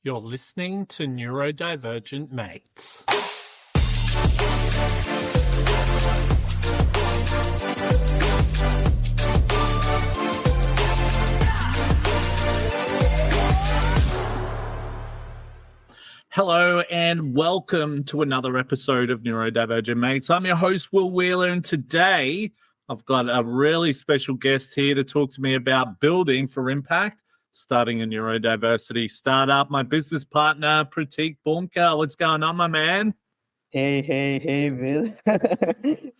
You're listening to Neurodivergent Mates. Hello and welcome to another episode of Neurodivergent Mates. I'm your host, Will Wheeler, and today I've got a really special guest here to talk to me about building for impact, starting a neurodiversity startup. My business partner, Pratik Bhumkar. What's going on, my man? Hey, Will.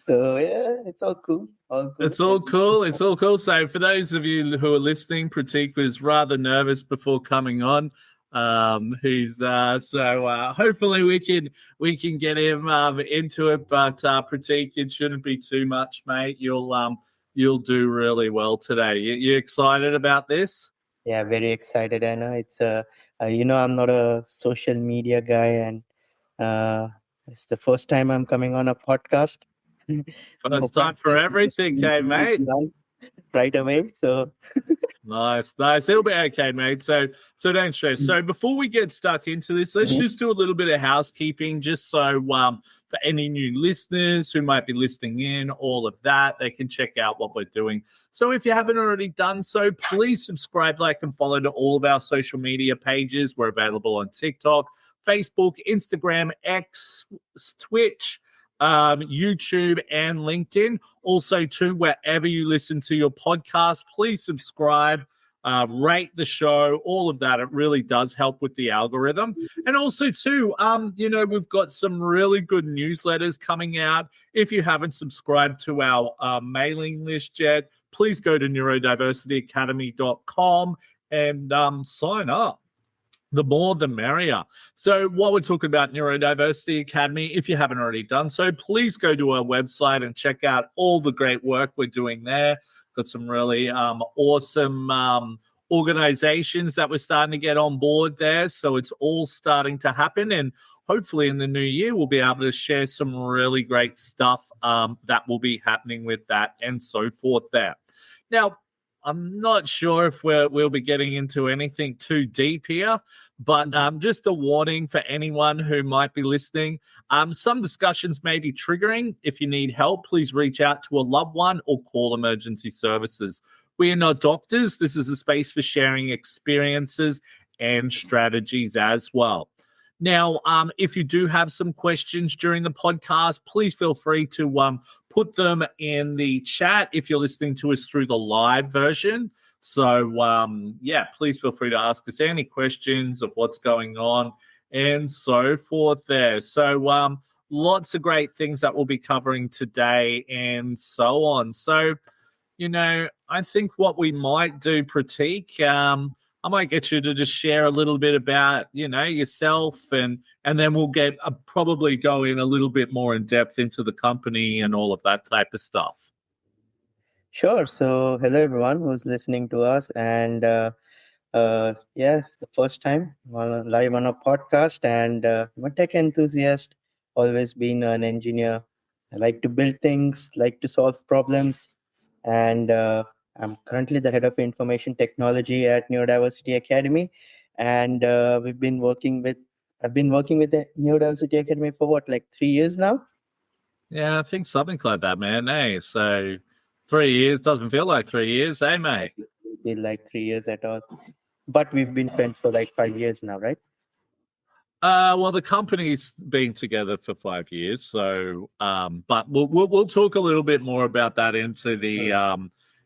So, yeah, it's all cool. It's all cool. So for those of you who are listening, Pratik was rather nervous before coming on. Hopefully we can get him into it. But Pratik, it shouldn't be too much, mate. You'll do really well today. You excited about this? Yeah, very excited. I know it's I'm not a social media guy, and it's the first time I'm coming on a podcast. First time for everything, okay, mate. Right away. So nice. It'll be okay, mate. So don't stress. So before we get stuck into this, let's just do a little bit of housekeeping, just so for any new listeners who might be listening in, all of that, they can check out what we're doing. So if you haven't already done so, please subscribe, like, and follow to all of our social media pages. We're available on TikTok, Facebook, Instagram, X, Twitch, YouTube, and LinkedIn. Also, too, wherever you listen to your podcast, please subscribe, rate the show, all of that. It really does help with the algorithm. And also, too, we've got some really good newsletters coming out. If you haven't subscribed to our mailing list yet, please go to neurodiversityacademy.com and sign up. The more, the merrier. So while we're talking about Neurodiversity Academy, if you haven't already done so, please go to our website and check out all the great work we're doing there. Got some really awesome organizations that we're starting to get on board there. So it's all starting to happen. And hopefully in the new year, we'll be able to share some really great stuff that will be happening with that and so forth there. Now, I'm not sure if we'll be getting into anything too deep here, but just a warning for anyone who might be listening. Some discussions may be triggering. If you need help, please reach out to a loved one or call emergency services. We are not doctors. This is a space for sharing experiences and strategies as well. Now, if you do have some questions during the podcast, please feel free to put them in the chat if you're listening to us through the live version. So, please feel free to ask us any questions of what's going on and so forth there. So, lots of great things that we'll be covering today and so on. So, I think what we might do, Pratik, I might get you to just share a little bit about, yourself, and then we'll get probably go in a little bit more in depth into the company and all of that type of stuff. Sure. So hello, everyone who's listening to us. And it's the first time live on a podcast, and I'm a tech enthusiast, always been an engineer. I like to build things, like to solve problems. And I'm currently the head of information technology at Neurodiversity Academy, and I've been working with the Neurodiversity Academy for 3 years now. Yeah, I think something like that, man. Hey, so 3 years doesn't feel like 3 years, eh, mate? It doesn't feel like 3 years at all, but we've been friends for 5 years now, right? Well, the company's been together for 5 years, so but we'll talk a little bit more about that into the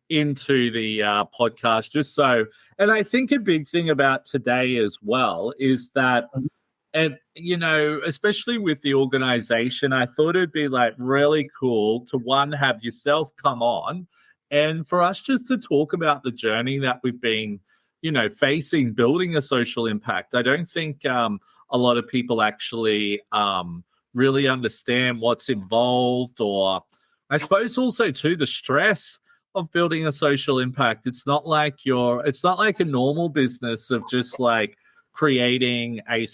podcast, just so. And I think a big thing about today as well is that, and especially with the organization, I thought it'd be really cool to have yourself come on and for us just to talk about the journey that we've been facing building a social impact. I don't think a lot of people actually really understand what's involved, or I suppose also too the stress of building a social impact. It's not like a normal business of just creating a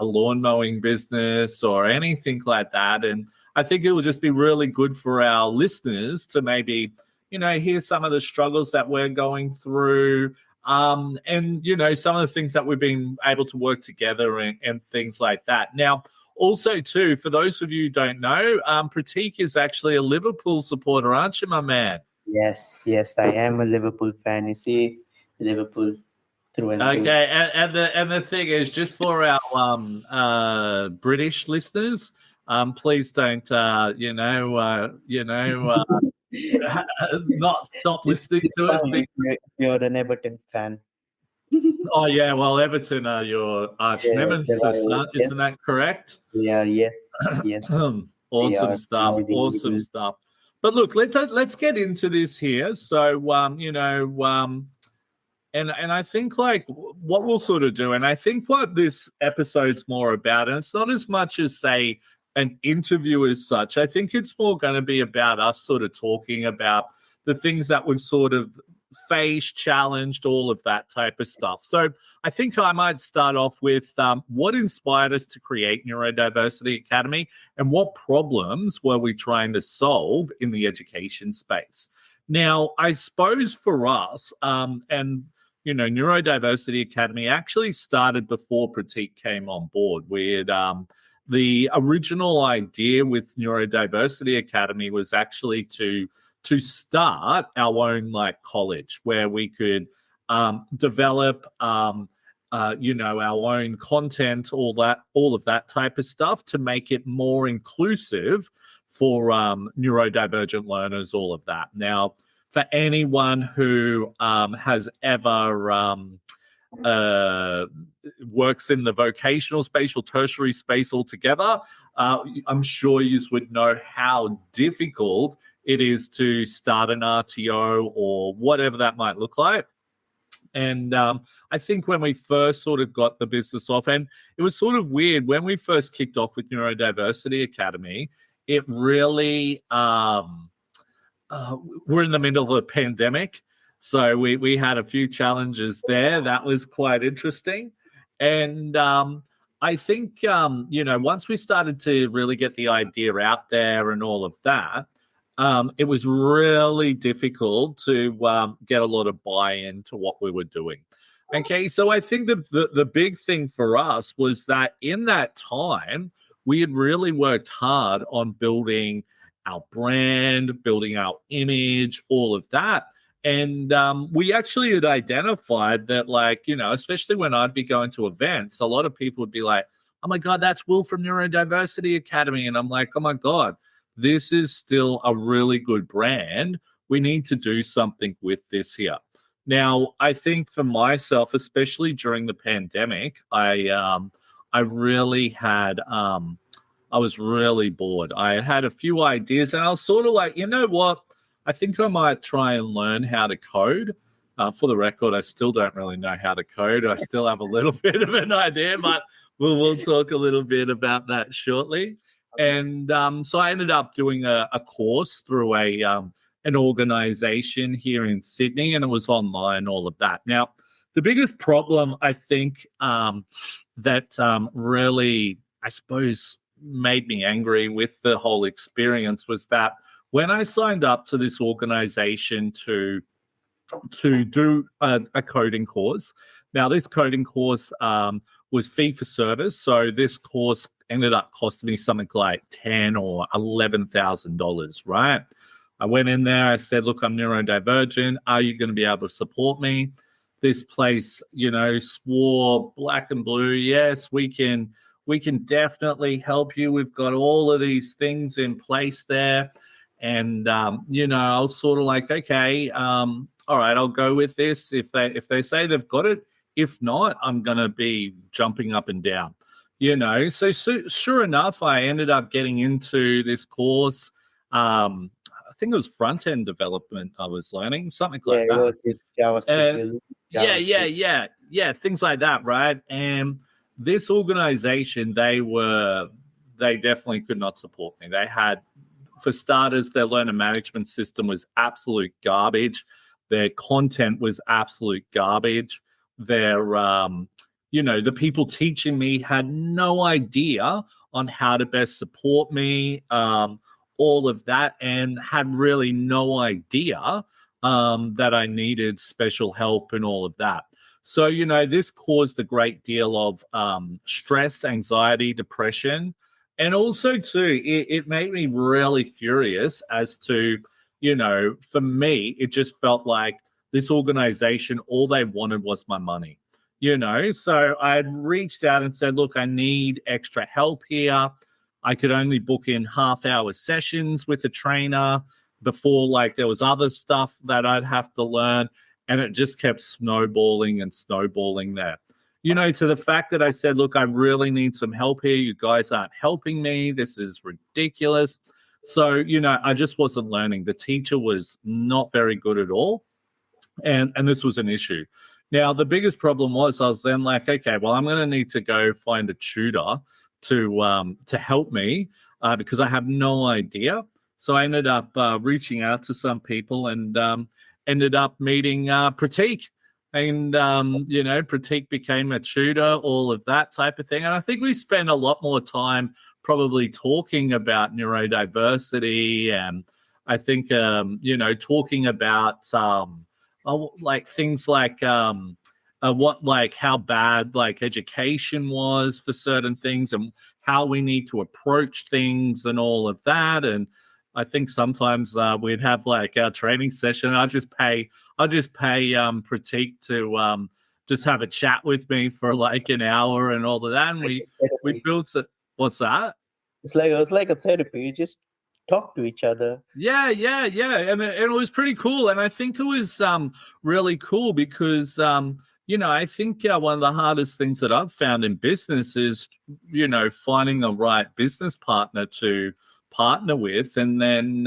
lawn mowing business or anything like that. And I think it will just be really good for our listeners to maybe, hear some of the struggles that we're going through, And, you know, some of the things that we've been able to work together and things like that. Now, also, too, for those of you who don't know, Pratik is actually a Liverpool supporter, aren't you, my man? Yes, I am a Liverpool fan. You see, Liverpool through and through. Okay, and the thing is, just for our British listeners, please don't not stop listening It's to us. fine if you're an Everton fan. Oh yeah, well, Everton are your arch Yeah, the nemesis, rivals, yes. isn't that correct? Yeah, yes, yes. They Awesome are stuff. maybe Awesome evil. stuff. But look, let's get into this here. So, and I think like what we'll sort of do, and I think what this episode's more about, and it's not as much as say an interview as such. I think it's more going to be about us sort of talking about the things that we've sort of faced, challenged, all of that type of stuff. So I think I might start off with what inspired us to create Neurodiversity Academy and what problems were we trying to solve in the education space. Now, I suppose for us, and you know, Neurodiversity Academy actually started before Pratik came on board. We had the original idea with Neurodiversity Academy was actually to start our own like college where we could develop our own content, all of that type of stuff to make it more inclusive for neurodivergent learners, all of that. Now, for anyone who has ever works in the vocational space or tertiary space altogether, I'm sure you would know how difficult it is to start an RTO or whatever that might look like. And I think when we first sort of got the business off, and it was sort of weird when we first kicked off with Neurodiversity Academy, it really we're in the middle of a pandemic. So we had a few challenges there. That was quite interesting. And I think, once we started to really get the idea out there and all of that, it was really difficult to get a lot of buy-in to what we were doing. Okay, so I think the big thing for us was that in that time, we had really worked hard on building our brand, building our image, all of that. And we actually had identified that, like, you know, especially when I'd be going to events, a lot of people would be like, oh my God, that's Will from Neurodiversity Academy. And I'm like, oh my God, this is still a really good brand. We need to do something with this here. Now, I think for myself, especially during the pandemic, I really had I was really bored. I had a few ideas and I was sort of like, you know what? I think I might try and learn how to code. For the record, I still don't really know how to code. I still have a little bit of an idea, but we'll talk a little bit about that shortly. And so I ended up doing a course through an organization here in Sydney, and it was online, all of that. Now, the biggest problem I think that really, I suppose, made me angry with the whole experience was that when I signed up to this organization to do a coding course, now this coding course was fee for service, so this course ended up costing me something like $10,000 or $11,000, right? I went in there, I said, look, I'm neurodivergent. Are you going to be able to support me? This place, you know, swore black and blue, yes, we can definitely help you. We've got all of these things in place there. And, I was sort of like, okay, all right, I'll go with this. If they say they've got it, if not, I'm going to be jumping up and down, you know. So sure enough, I ended up getting into this course. I think it was front-end development I was learning, something like that. It's JavaScript. Yeah, things like that, right? And this organization, they definitely could not support me. They had, for starters, their learner management system was absolute garbage. Their content was absolute garbage. Their, the people teaching me had no idea on how to best support me, all of that, and had really no idea that I needed special help and all of that. So, this caused a great deal of stress, anxiety, depression. And also, too, it made me really furious as to, for me, it just felt like this organization, all they wanted was my money, So I reached out and said, look, I need extra help here. I could only book in half-hour sessions with a trainer before, like, there was other stuff that I'd have to learn. And it just kept snowballing and snowballing there. To the fact that I said, look, I really need some help here. You guys aren't helping me. This is ridiculous. So, I just wasn't learning. The teacher was not very good at all. And this was an issue. Now, the biggest problem was I was then like, okay, well, I'm going to need to go find a tutor to help me because I have no idea. So I ended up reaching out to some people and ended up meeting Pratik. And, Pratik became a tutor, all of that type of thing. And I think we spent a lot more time probably talking about neurodiversity and I think, talking about like things like how bad like education was for certain things and how we need to approach things and all of that. And I think sometimes we'd have like our training session. I'll just pay Pratik to just have a chat with me for like an hour and all of that. And we built it. What's that? It was like a therapy. You just talk to each other. Yeah. And it was pretty cool. And I think it was really cool because, I think one of the hardest things that I've found in business is, finding the right business partner to partner with. And then,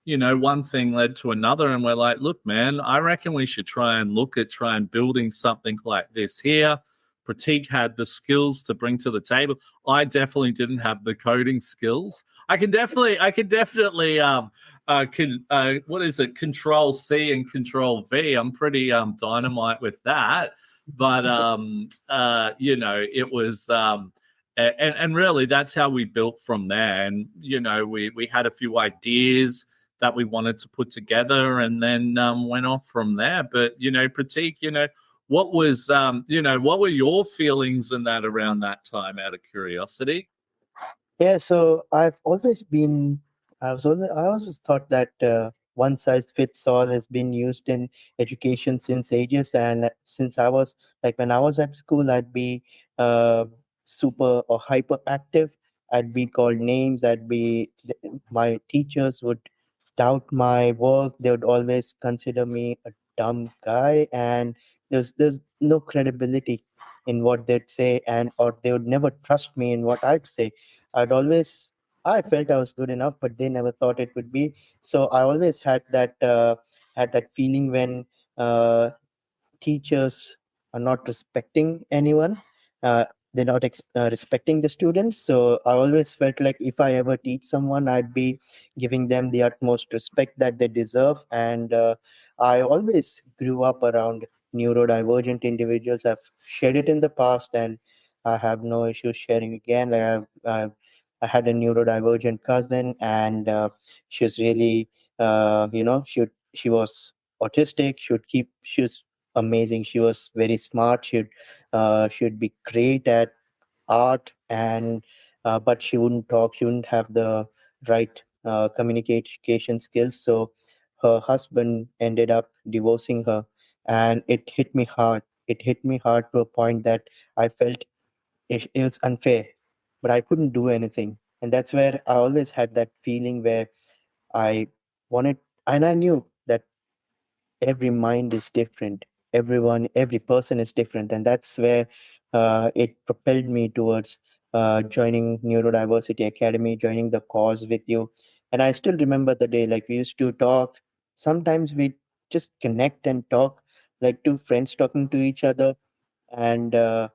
one thing led to another. And we're like, look, man, I reckon we should try and building something like this here. Pratik had the skills to bring to the table. I definitely didn't have the coding skills. I could definitely what is it? Control C and Control V. I'm pretty dynamite with that. But it was and really that's how we built from there. And we had a few ideas that we wanted to put together and then went off from there. But Pratik, what was what were your feelings in that around that time, out of curiosity? Yeah, so I always thought that one size fits all has been used in education since ages. And since I was when I was at school, I'd be super or hyperactive. I'd be called names. My teachers would doubt my work. They would always consider me a dumb guy, and there's no credibility in what they'd say, or they would never trust me in what I'd say. I felt I was good enough, but they never thought it would be. So I always had that feeling when teachers are not respecting anyone. They're not respecting the students. So I always felt like if I ever teach someone, I'd be giving them the utmost respect that they deserve. And I always grew up around neurodivergent individuals. I've shared it in the past, and I have no issue sharing again. I had a neurodivergent cousin, and she was really, she was autistic. She was amazing. She was very smart. She'd be great at art, and but she wouldn't talk. She wouldn't have the right communication skills. So her husband ended up divorcing her, and it hit me hard. It hit me hard to a point that I felt it was unfair, but I couldn't do anything. And that's where I always had that feeling where I wanted, and I knew that every mind is different. Every person is different. And that's where it propelled me towards joining Neurodiversity Academy, joining the cause with you. And I still remember the day, we used to talk. Sometimes we just connect and talk like two friends talking to each other. And I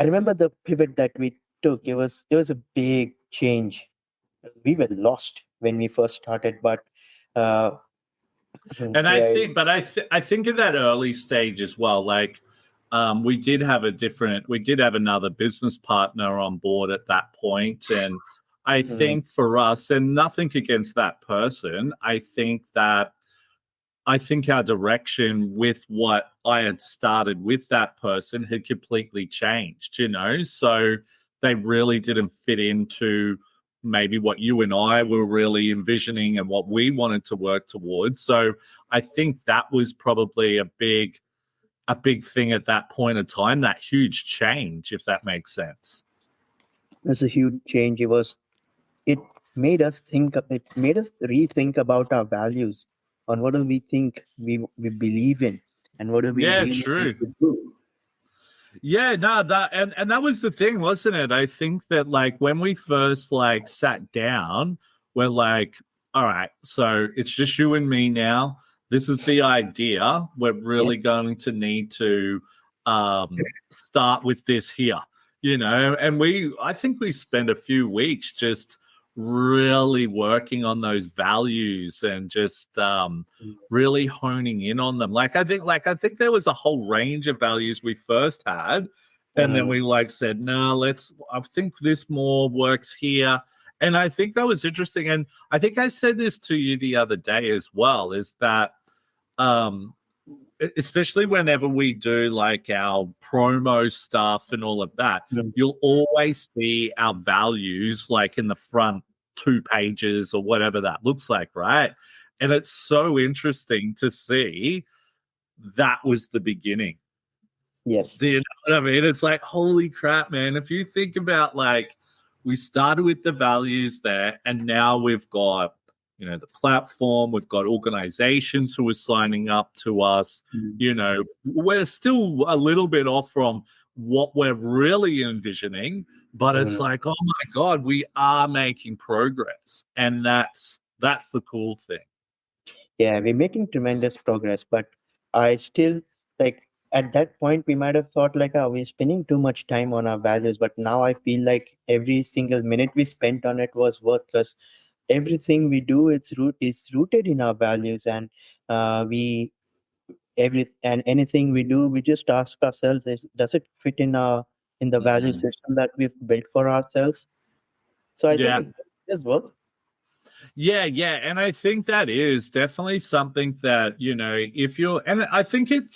remember the pivot that we took. It was a big change. We were lost when we first started, but uh, And yeah, I think in that early stage as well, we did have another business partner on board at that point. And I think for us, and nothing against that person, I think that I think our direction with what I had started with that person had completely changed, so they really didn't fit into maybe what you and I were really envisioning and what we wanted to work towards. So I think that was probably a big thing at that point of time, that huge change, if that makes sense. It's a huge change. It made us rethink about our values, on what do we think we believe in, and what do we Yeah, really true. want to do. Yeah, no, that and that was the thing, wasn't it? I think that when we first sat down, we're like, all right, so it's just you and me now. This is the idea. We're really going to need to start with this here, and I think we spent a few weeks just really working on those values and just really honing in on them. I think there was a whole range of values we first had, and then we said, no, I think this more works here. And I think that was interesting. And I think I said this to you the other day as well, is that especially whenever we do our promo stuff and all of that, you'll always see our values in the front 2 pages or whatever that looks like, right? And it's so interesting to see that was the beginning. Yes. Do you know what I mean? It's holy crap, man. If you think about we started with the values there, and now we've got the platform, we've got organizations who are signing up to us. We're still a little bit off from what we're really envisioning, but it's oh my God, we are making progress. And that's the cool thing. Yeah, we're making tremendous progress, but I still at that point we might have thought we're spending too much time on our values, but now I feel like every single minute we spent on it was worth, because everything we do is rooted in our values, and anything we do, we just ask ourselves, does it fit in the value system that we've built for ourselves? So I think it does work. Yeah, and I think that is definitely something that if you're, and I think it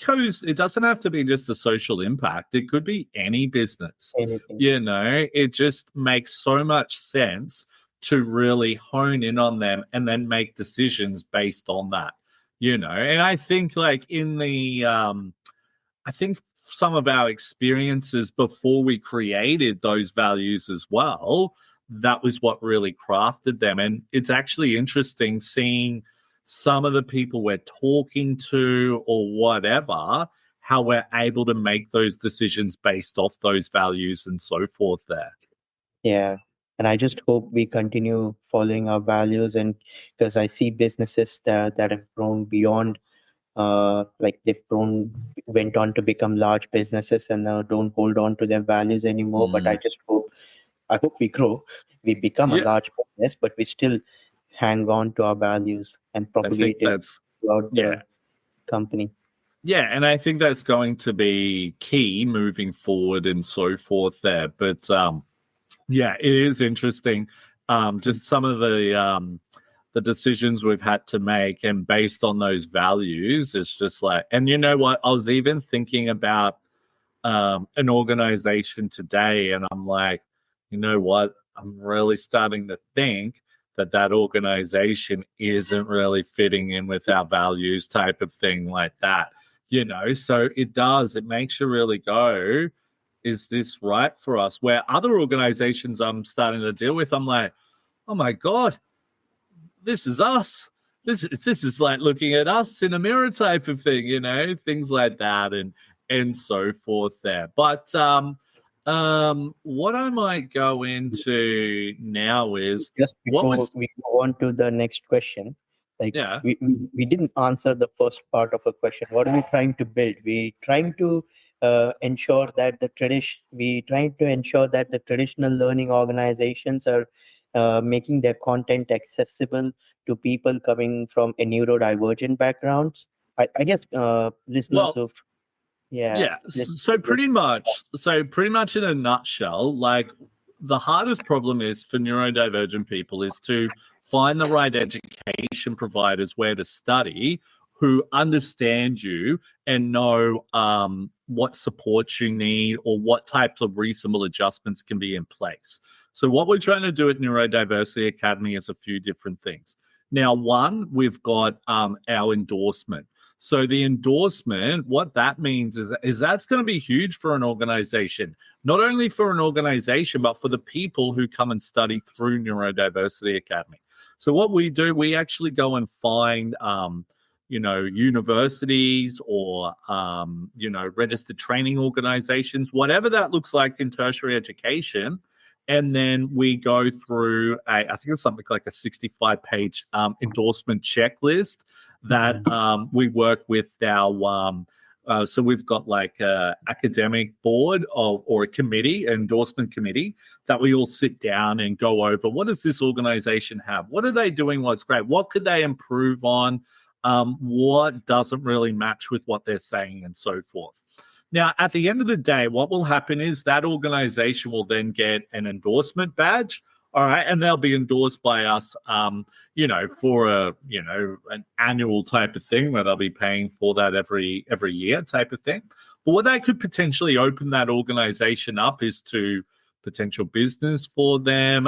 doesn't have to be just a social impact. It could be any business. Anything. It just makes so much sense to really hone in on them and then make decisions based on that, and I think in the I think some of our experiences before we created those values as well, that was what really crafted them. And it's actually interesting seeing some of the people we're talking to or whatever, how we're able to make those decisions based off those values and so forth there. Yeah. And I just hope we continue following our values, and because I see businesses that have grown beyond, went on to become large businesses and now don't hold on to their values anymore. But I hope we grow, we become a large business, but we still hang on to our values and propagate it throughout the company. Yeah, and I think that's going to be key moving forward and so forth there. But yeah, it is interesting. Just some of the decisions we've had to make, and based on those values, it's just and you know what? I was even thinking about an organization today, and I'm like, you know what? I'm really starting to think that organization isn't really fitting in with our values, type of thing like that. So it makes you really go, is this right for us? Where other organizations I'm starting to deal with, I'm like, oh my God, this is us. This is like looking at us in a mirror type of thing, things like that and so forth there. But what I might go into now is, just before we go on to the next question, we didn't answer the first part of a question. What are we trying to build? We trying to ensure that the traditional learning organizations are making their content accessible to people coming from a neurodivergent backgrounds. I guess listeners of So pretty much in a nutshell, the hardest problem is for neurodivergent people is to find the right education providers where to study who understand you and know what support you need or what types of reasonable adjustments can be in place. So what we're trying to do at Neurodiversity Academy is a few different things. Now, one, we've got our endorsement. So the endorsement, what that means is that's going to be huge for an organization, not only for an organization, but for the people who come and study through Neurodiversity Academy. So what we do, we actually go and find, universities or, registered training organizations, whatever that looks like in tertiary education. And then we go through I think it's something like a 65-page endorsement checklist that we work with our so we've got like a academic board or a committee, an endorsement committee, that we all sit down and go over what does this organization have? What are they doing? What's great? What could they improve on? What doesn't really match with what they're saying and so forth. Now, at the end of the day, what will happen is that organization will then get an endorsement badge, all right, and they'll be endorsed by us, for an annual type of thing where they'll be paying for that every year type of thing. But what they could potentially open that organization up is to potential business for them,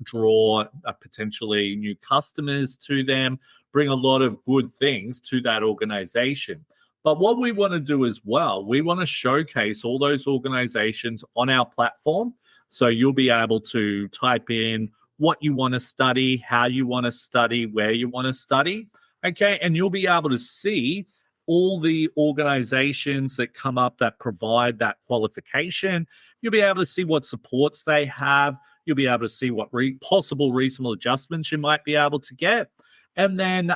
draw potentially new customers to them, bring a lot of good things to that organization. But what we want to do as well, we want to showcase all those organizations on our platform. So you'll be able to type in what you want to study, how you want to study, where you want to study. Okay. And you'll be able to see all the organizations that come up that provide that qualification. You'll be able to see what supports they have. You'll be able to see what possible reasonable adjustments you might be able to get. And then,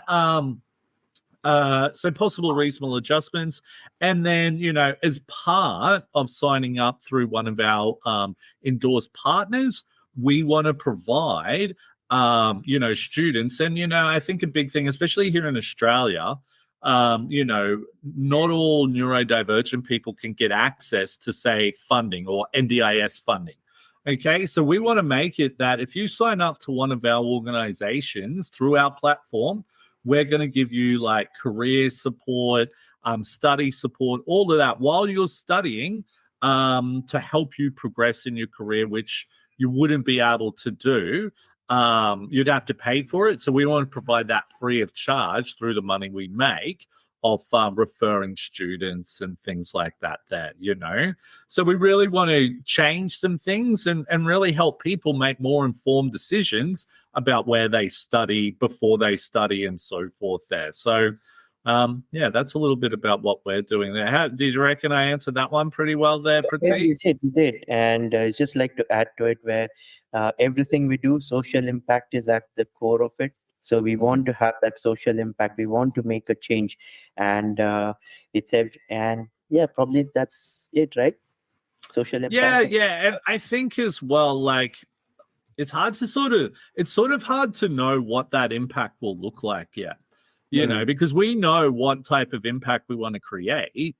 so possible reasonable adjustments. And then, as part of signing up through one of our endorsed partners, we want to provide, students. And, I think a big thing, especially here in Australia, not all neurodivergent people can get access to, say, funding or NDIS funding. Okay, so we want to make it that if you sign up to one of our organizations through our platform, we're going to give you like career support, study support, all of that while you're studying to help you progress in your career, which you wouldn't be able to do. You'd have to pay for it. So we want to provide that free of charge through the money we make of referring students and things like that there, So we really want to change some things and really help people make more informed decisions about where they study, before they study, and so forth there. So, that's a little bit about what we're doing there. How did you reckon I answered that one pretty well there, Pratik? Yeah, you did. And just like to add to it where everything we do, social impact is at the core of it. So we want to have that social impact. We want to make a change, and probably that's it, right? Social impact. Yeah, and I think as well, like it's hard to know what that impact will look like yet, because we know what type of impact we want to create,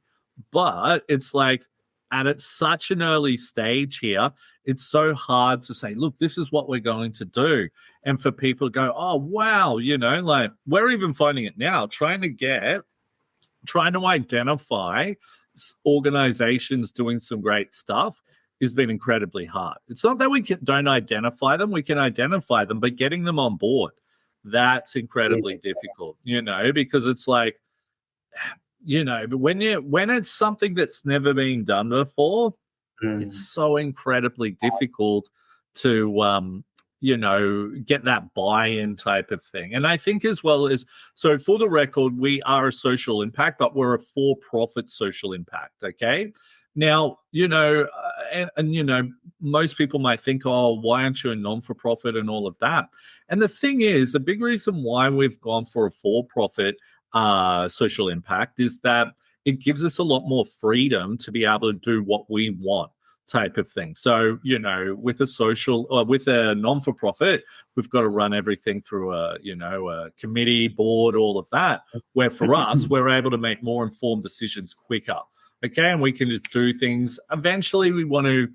but it's like at such an early stage here, it's so hard to say, look, this is what we're going to do. And for people to go, oh, wow, like we're even finding it now, trying to identify organizations doing some great stuff has been incredibly hard. It's not that we don't identify them, we can identify them, but getting them on board, that's incredibly difficult, because it's like, but when it's something that's never been done before, it's so incredibly difficult to get that buy-in type of thing. And I think as well as, so for the record, we are a social impact, but we're a for-profit social impact. Okay. Now, most people might think, oh, why aren't you a non-for-profit and all of that? And the thing is, a big reason why we've gone for a for-profit social impact is that it gives us a lot more freedom to be able to do what we want type of thing. So, with a non-for-profit, we've got to run everything through a committee, board, all of that, where for us, we're able to make more informed decisions quicker. Okay. And we can just do things. Eventually we want to,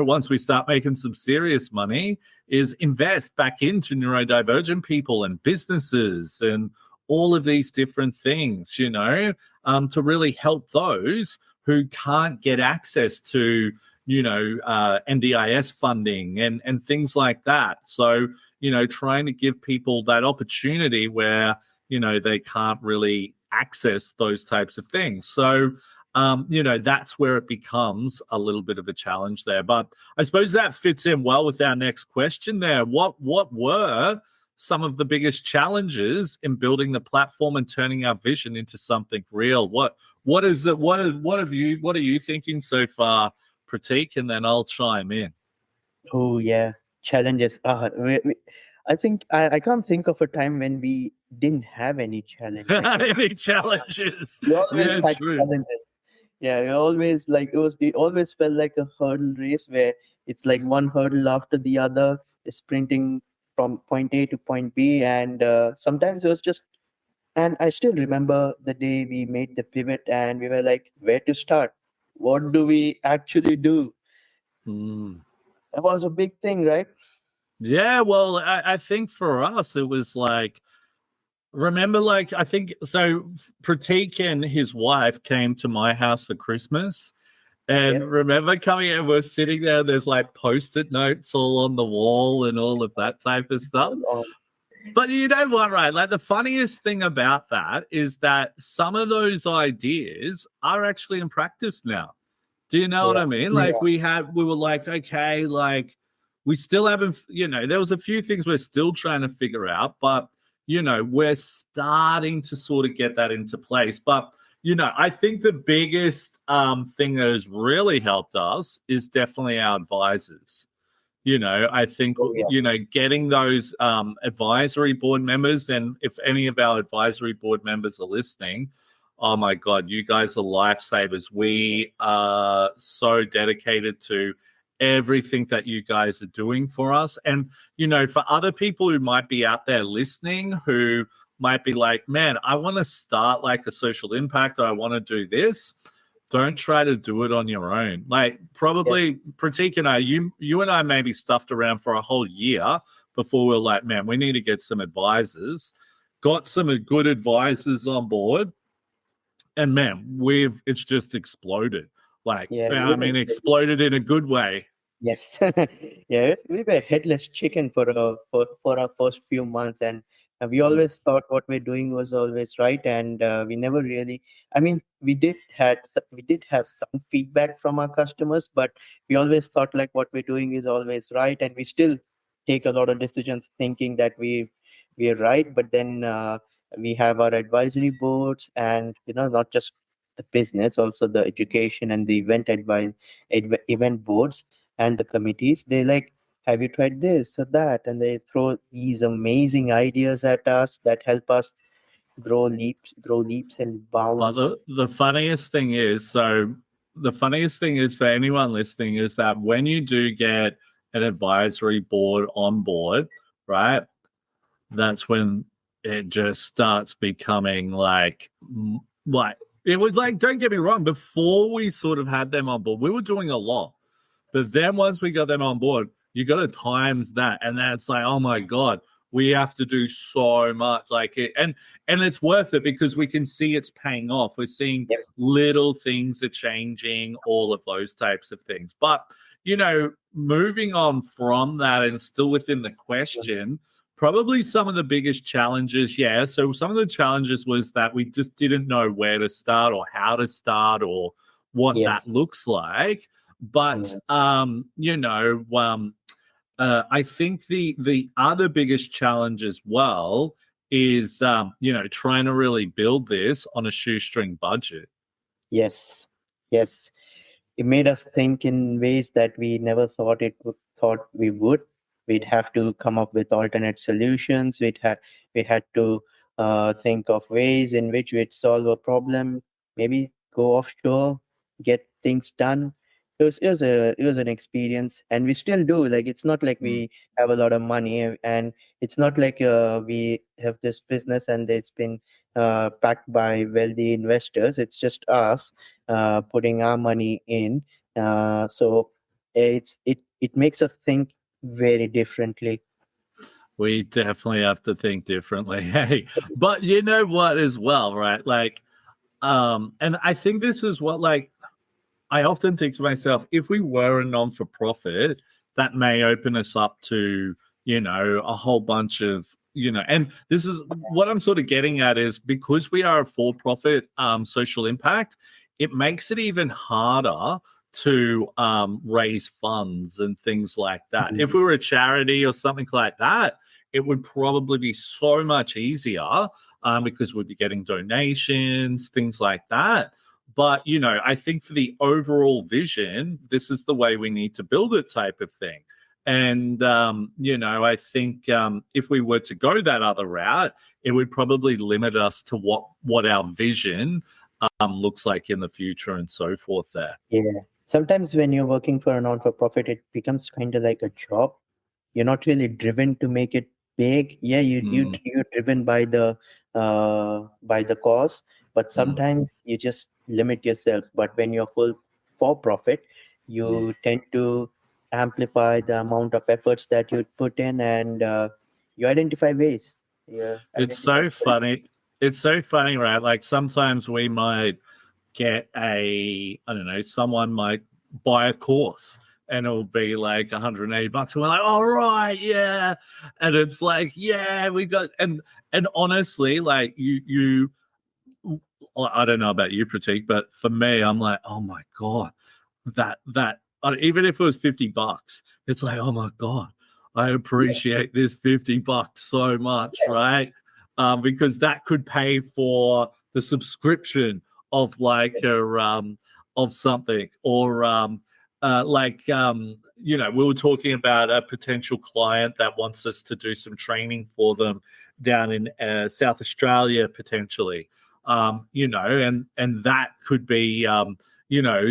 once we start making some serious money, is invest back into neurodivergent people and businesses and all of these different things, to really help those who can't get access to, NDIS funding and things like that. So, trying to give people that opportunity where, they can't really access those types of things. So, that's where it becomes a little bit of a challenge there. But I suppose that fits in well with our next question there. What were some of the biggest challenges in building the platform and turning our vision into something real? What is it? What are you thinking so far, Pratik? And then I'll chime in. Oh yeah, challenges. I think I can't think of a time when we didn't have any challenge. Any challenges? We always Yeah, had true. challenges. Yeah, we always it always felt like a hurdle race where it's like one hurdle after the other, sprinting from point A to point B, and sometimes it was just. And I still remember the day we made the pivot, and we were like, where to start? What do we actually do? That was a big thing, right? Yeah, well, I think for us, it was like, remember, like, I think so. Pratik and his wife came to my house for Christmas. And Yep. remember coming in, we're sitting there, and there's like post-it notes all on the wall and all of that type of stuff. But you know what, right? Like, the funniest thing about that is that some of those ideas are actually in practice now. Do you know what I mean? Like, we were like, okay, like, we still haven't, there was a few things we're still trying to figure out, but, we're starting to sort of get that into place. But, I think the biggest thing that has really helped us is definitely our advisors. I think, getting those advisory board members, and if any of our advisory board members are listening, oh my God, you guys are lifesavers. We are so dedicated to everything that you guys are doing for us. And, for other people who might be out there listening, who might be like, man, I want to start like a social impact, or I want to do this. Don't try to do it on your own. Like, probably, Pratik and I, you and I maybe stuffed around for a whole year before we're like, man, we need to get some advisors. Got some good advisors on board. And man, it's just exploded. Like, I mean, exploded in a good way. Yes. Yeah, we were headless chicken for our first few months, and we always thought what we're doing was always right, and we never really. I mean, we did have some feedback from our customers, but we always thought like what we're doing is always right, and we still take a lot of decisions thinking that we're right, but then we have our advisory boards, and not just the business, also the education and the event boards and the committees. They like, have you tried this or that? And they throw these amazing ideas at us that help us grow leaps and bounds. But the funniest thing is, for anyone listening, is that when you do get an advisory board on board, right, that's when it just starts becoming like it was like, don't get me wrong, before we sort of had them on board, we were doing a lot. But then once we got them on board, you got to times that. And then it's like, oh my God, we have to do so much. Like it, and it's worth it because we can see it's paying off. We're seeing little things are changing, all of those types of things. But, moving on from that and still within the question, probably some of the biggest challenges, so some of the challenges was that we just didn't know where to start or how to start or what that looks like. But I think the other biggest challenge as well is trying to really build this on a shoestring budget. Yes. It made us think in ways that we never thought we would. We'd have to come up with alternate solutions. We had to think of ways in which we'd solve a problem. Maybe go offshore, get things done. It was an experience, and we still do. Like, it's not like we have a lot of money, and it's not like we have this business and it's been backed by wealthy investors. It's just us putting our money in. So it makes us think very differently. We definitely have to think differently. Hey, but you know what as well, right? Like, and I think this is what, like, I often think to myself, if we were a non-for-profit, that may open us up to, a whole bunch of, and this is what I'm sort of getting at is because we are a for-profit social impact, it makes it even harder to raise funds and things like that. Mhm. If we were a charity or something like that, it would probably be so much easier because we'd be getting donations, things like that. But, I think for the overall vision, this is the way we need to build it type of thing. And, I think if we were to go that other route, it would probably limit us to what our vision looks like in the future and so forth there. Yeah. Sometimes when you're working for a non-for-profit, it becomes kind of like a job. You're not really driven to make it big. Yeah, you're driven by the cause, but sometimes you just limit yourself. But when you're full for profit, you tend to amplify the amount of efforts that you put in, and you identify ways. Yeah, It's so funny. It's so funny, right? Like sometimes we might get someone might buy a course and it'll be like $180. And we're like, all right, yeah. And it's like, yeah, we got and honestly, like you I don't know about you, Pratik, but for me, I'm like, oh my God, that even if it was $50, it's like, oh my God, I appreciate this $50 so much, right? Because that could pay for the subscription of like of something, or we were talking about a potential client that wants us to do some training for them down in South Australia potentially. And that could be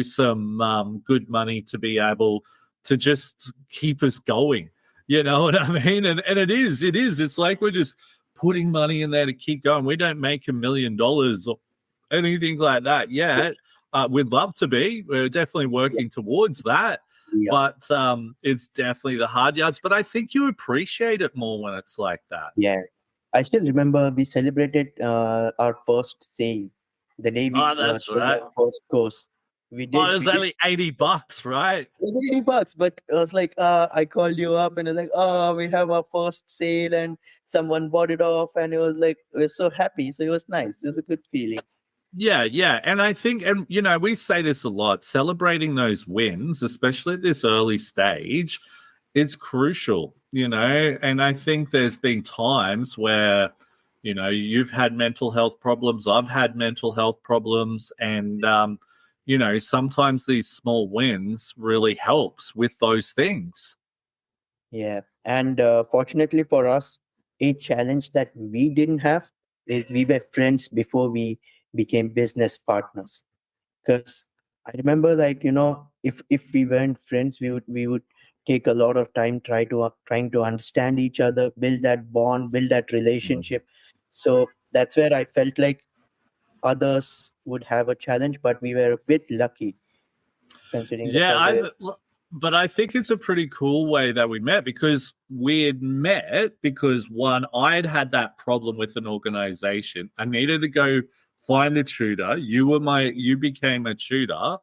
some good money to be able to just keep us going. You know what I mean? And it is. It's like we're just putting money in there to keep going. We don't make $1 million or anything like that yet. We'd love to be. We're definitely working towards that. Yeah. But it's definitely the hard yards. But I think you appreciate it more when it's like that. Yeah. I still remember we celebrated our first sale the day we That's sold right. our first course. We did. Oh, it was only $80, right? $80, but I was like, I called you up and I was like, oh, we have our first sale and someone bought it off, and it was like we're so happy. So it was nice. It was a good feeling. Yeah. And I think, and we say this a lot, celebrating those wins, especially at this early stage, it's crucial, and I think there's been times where, you've had mental health problems, I've had mental health problems, and, sometimes these small wins really helps with those things. Yeah. And fortunately for us, a challenge that we didn't have is we were friends before we became business partners. Because I remember, like, if we weren't friends, we would take a lot of time trying to understand each other, build that bond, build that relationship. So that's where I felt like others would have a challenge, but we were a bit lucky considering the fact that But I think it's a pretty cool way that we met, because we had met because one, I had that problem with an organization. I needed to go find a tutor. You became a tutor.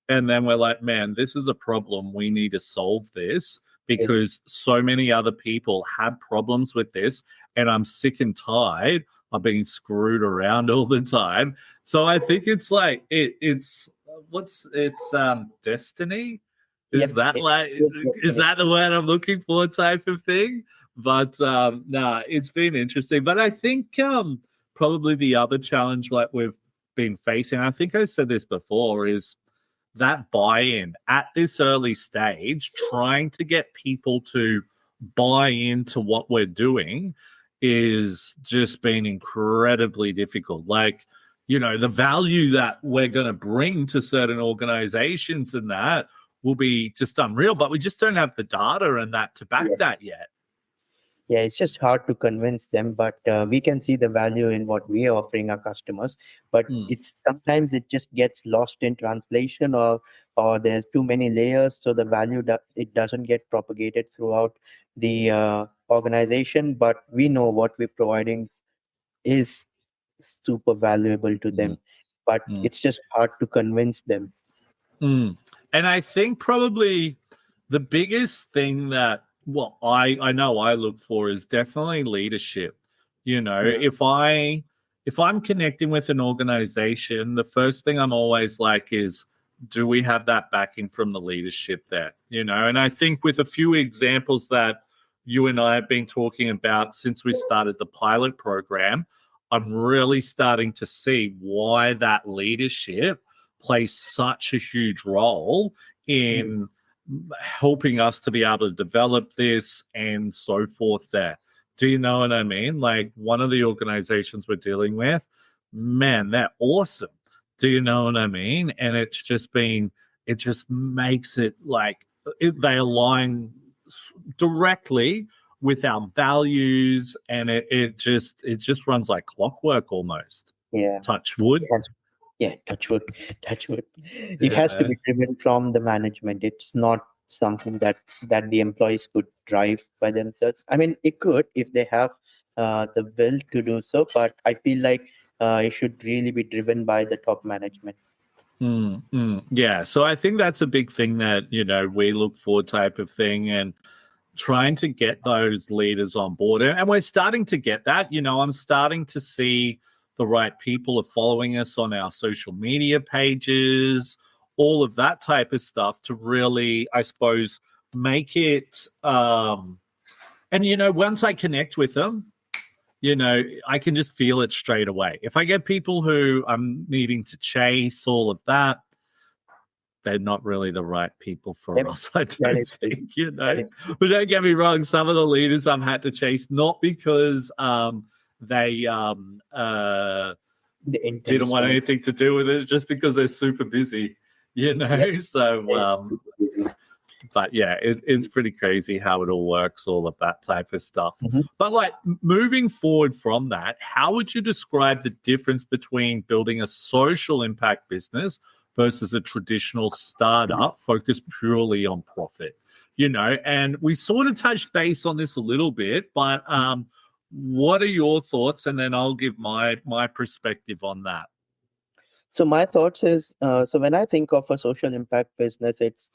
And then we're like, man, this is a problem. We need to solve this because so many other people have problems with this. And I'm sick and tired of being screwed around all the time. So I think it's like, it's destiny. Is that the word I'm looking for type of thing? But it's been interesting. But I think probably the other challenge like we've been facing, I think I said this before, is that buy-in at this early stage, trying to get people to buy into what we're doing is just been incredibly difficult. Like, the value that we're going to bring to certain organizations and that will be just unreal, but we just don't have the data and that to back that yet. Yeah, it's just hard to convince them, but we can see the value in what we are offering our customers. But it's sometimes it just gets lost in translation, or there's too many layers, so the value that it doesn't get propagated throughout the organization. But we know what we're providing is super valuable to them, but it's just hard to convince them. And I think probably the biggest thing that I know I look for is definitely leadership. If I'm connecting with an organization, the first thing I'm always like is, do we have that backing from the leadership there? And I think with a few examples that you and I have been talking about since we started the pilot program, I'm really starting to see why that leadership plays such a huge role in helping us to be able to develop this and so forth there. Do you know what I mean? Like, one of the organizations we're dealing with, man, they're awesome. Do you know what I mean? And it just makes it like they align directly with our values, and it just runs like clockwork almost. Yeah. Touch wood. Yeah, touch wood. It has to be driven from the management. It's not something that the employees could drive by themselves. I mean, it could if they have the will to do so, but I feel like it should really be driven by the top management. Yeah, so I think that's a big thing that we look for, type of thing, and trying to get those leaders on board. And we're starting to get that. I'm starting to see the right people are following us on our social media pages, all of that type of stuff, to really, I suppose, make it and once I connect with them, I can just feel it straight away. If I get people who I'm needing to chase, all of that, they're not really the right people for us, I don't think, But don't get me wrong, some of the leaders I've had to chase, not because they didn't want anything to do with it, just because they're super busy, So, but yeah, it's pretty crazy how it all works, all of that type of stuff. But like, moving forward from that, how would you describe the difference between building a social impact business versus a traditional startup focused purely on profit? And we sort of touched base on this a little bit, but what are your thoughts? And then I'll give my perspective on that. So my thoughts is, so when I think of a social impact business, it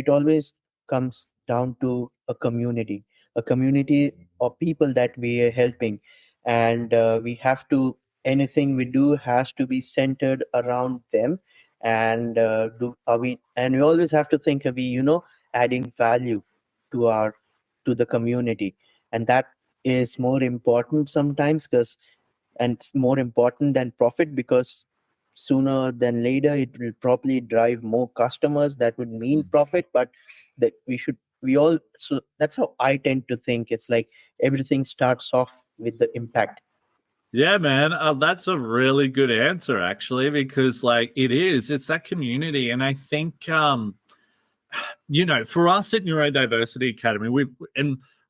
always comes down to a community of people that we are helping, and we have to, anything we do has to be centered around them, and we always have to think, are we adding value to the community, and that is more important sometimes, and it's more important than profit, because sooner than later it will probably drive more customers. That would mean profit, but that so that's how I tend to think. It's like everything starts off with the impact. Yeah, man, that's a really good answer, actually, because like it's that community. And I think for us at Neurodiversity Academy,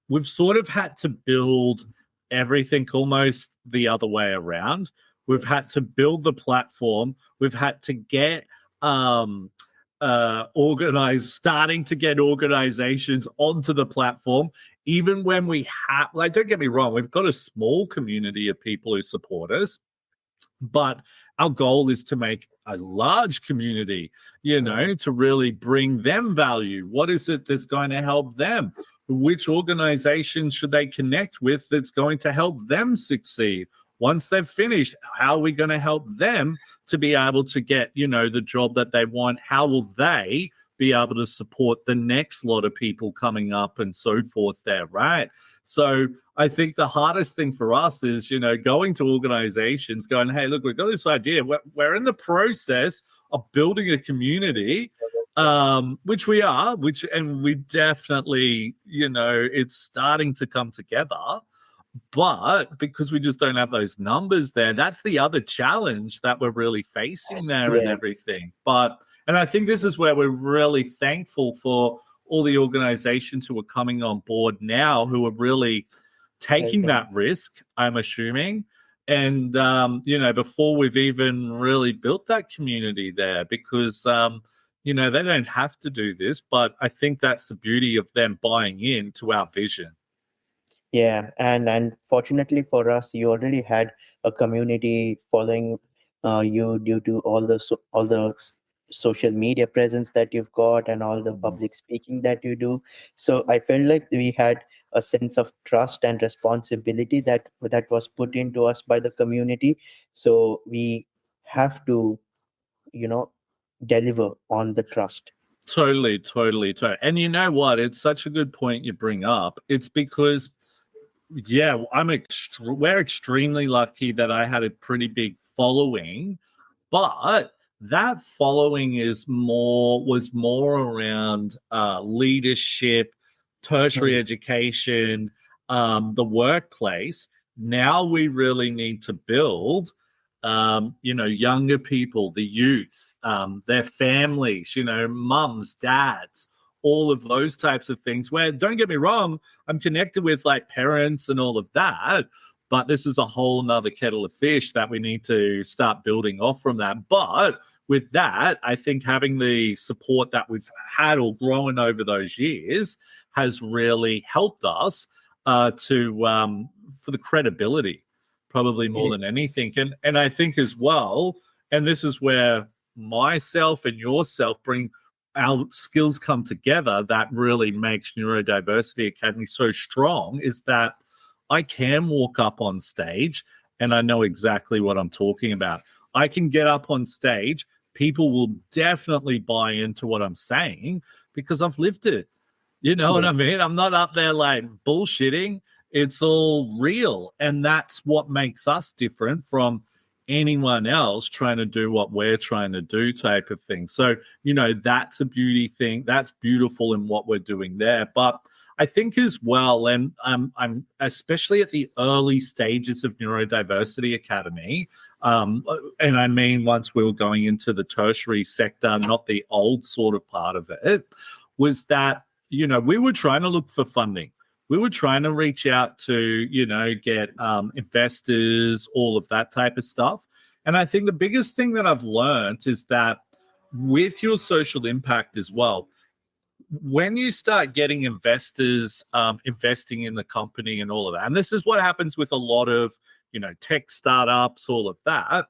we've sort of had to build everything almost the other way around. We've had to build the platform. We've had to get starting to get organizations onto the platform. Even when we have, like, don't get me wrong, we've got a small community of people who support us, but our goal is to make a large community, to really bring them value. What is it that's going to help them? Which organizations should they connect with that's going to help them succeed? Once they've finished, how are we going to help them to be able to get, the job that they want? How will they be able to support the next lot of people coming up and so forth there, right? So I think the hardest thing for us is, going to organizations going, hey, look, we've got this idea. We're in the process of building a community, which we are, and we definitely, it's starting to come together. But because we just don't have those numbers there, that's the other challenge that we're really facing there and everything. And I think this is where we're really thankful for all the organizations who are coming on board now who are really taking that risk, I'm assuming. And, before we've even really built that community there, because, they don't have to do this, but I think that's the beauty of them buying into our vision. Yeah, and fortunately for us, you already had a community following you due to all the social media presence that you've got and all the public speaking that you do. So I felt like we had a sense of trust and responsibility that was put into us by the community. So we have to, deliver on the trust. Totally. And you know what? It's such a good point you bring up. It's because we're extremely lucky that I had a pretty big following, but that following was more around leadership, tertiary education, the workplace. Now we really need to build, younger people, the youth, their families, mums, dads, all of those types of things where, don't get me wrong, I'm connected with like parents and all of that, but this is a whole nother kettle of fish that we need to start building off from that. But with that, I think having the support that we've had or grown over those years has really helped us for the credibility, probably more than anything. And I think as well, and this is where myself and yourself bring our skills come together that really makes Neurodiversity Academy so strong, is that I can walk up on stage and I know exactly what I'm talking about. I can get up on stage. People will definitely buy into what I'm saying because I've lived it. You know what I mean? I'm not up there like bullshitting. It's all real. And that's what makes us different from anyone else trying to do what we're trying to do type of thing. So, that's a beauty thing. That's beautiful in what we're doing there. But I think as well, and I'm especially at the early stages of Neurodiversity Academy, and I mean once we were going into the tertiary sector, not the old sort of part of it, was that, we were trying to look for funding. We were trying to reach out to, get investors, all of that type of stuff. And I think the biggest thing that I've learned is that with your social impact as well, when you start getting investors investing in the company and all of that, and this is what happens with a lot of, tech startups, all of that,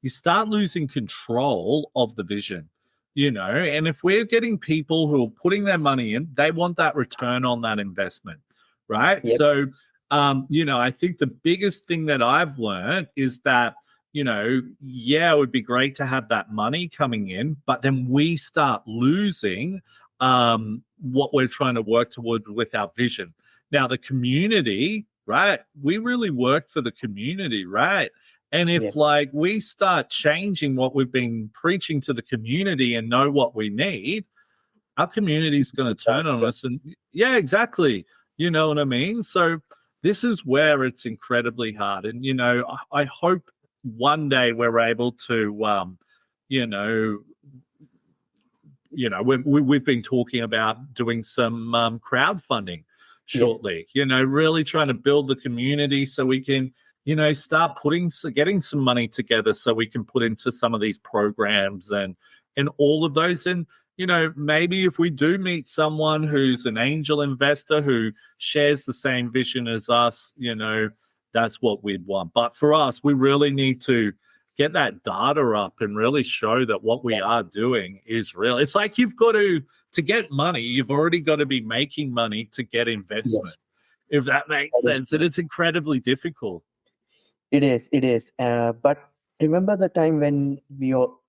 you start losing control of the vision. And if we're getting people who are putting their money in, they want that return on that investment. Right. Yep. So, I think the biggest thing that I've learned is that, it would be great to have that money coming in, but then we start losing what we're trying to work towards with our vision. Now, the community, right? We really work for the community, right? And if we start changing what we've been preaching to the community and know what we need, our community is going to turn on us. And exactly. You know what I mean? So this is where it's incredibly hard. And, I hope one day we're able to, we've been talking about doing some crowdfunding shortly, really trying to build the community so we can, start getting some money together so we can put into some of these programs and all of those. And, maybe if we do meet someone who's an angel investor who shares the same vision as us, that's what we'd want. But for us, we really need to get that data up and really show that what we are doing is real. It's like you've got to get money, you've already got to be making money to get investment, if that makes sense. And it's incredibly difficult. It is. But remember the time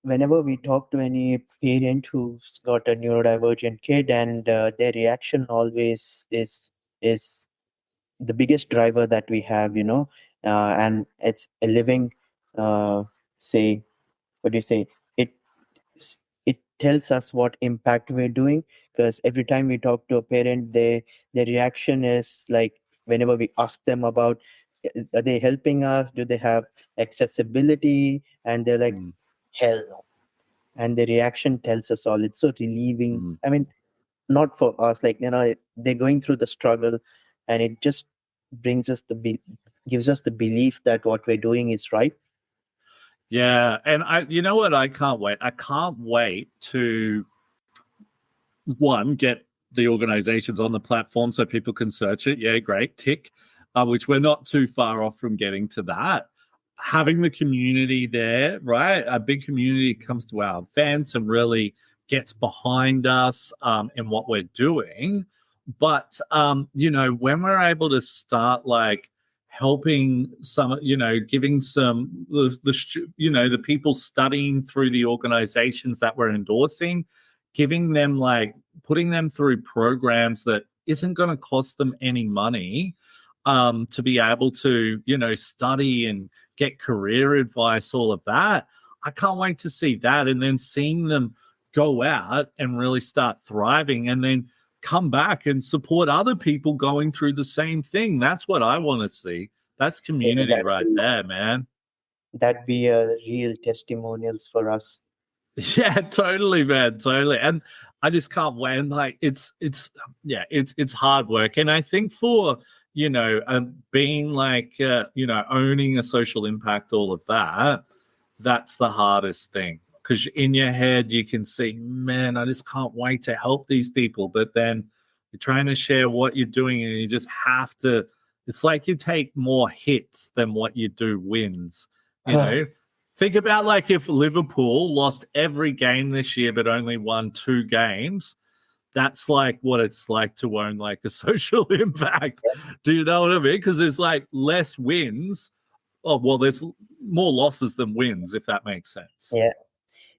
whenever we talk to any parent who's got a neurodivergent kid, and their reaction always is the biggest driver that we have, and it's a living, say, what do you say? It tells us what impact we're doing, because every time we talk to a parent, their reaction is like, whenever we ask them about, are they helping us, do they have accessibility, and they're like, hell no. And the reaction tells us all. It's so relieving. I mean, not for us, like, they're going through the struggle, and it just brings us gives us the belief that what we're doing is right. Yeah, and you know what? I can't wait. I can't wait to get the organizations on the platform so people can search it. Yeah, great, tick. Which we're not too far off from getting to that. Having the community there, right? A big community comes to our events and really gets behind us in what we're doing. But when we're able to start like helping some, giving some the people studying through the organizations that we're endorsing, giving them like putting them through programs that isn't going to cost them any money, to be able to, study and get career advice, all of that. I can't wait to see that. And then seeing them go out and really start thriving and then come back and support other people going through the same thing. That's what I want to see. That's community there, man. That'd be real testimonials for us. Yeah, totally, man, totally. And I just can't wait. And like, it's hard work. And I think for, being like, owning a social impact, all of that, that's the hardest thing. Because in your head, you can see, man, I just can't wait to help these people. But then you're trying to share what you're doing and you just have to, it's like you take more hits than what you do wins, Think about like if Liverpool lost every game this year but only won 2 games. That's like what it's like to own like a social impact. Do you know what I mean? Because there's like less wins. Oh, well, there's more losses than wins, if that makes sense. Yeah.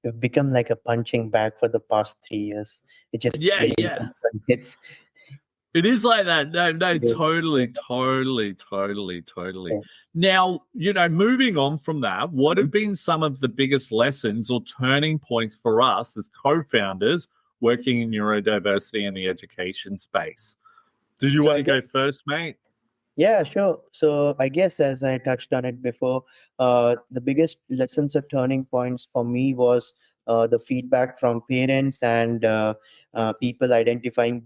You've become like a punching bag for the past 3 years. It just hits. It is like that. No, totally. Yeah. Now, moving on from that, what have been some of the biggest lessons or turning points for us as co-founders working in neurodiversity in the education space? Did you want to go first, mate? Yeah, sure. So I guess as I touched on it before, the biggest lessons or turning points for me was the feedback from parents and people identifying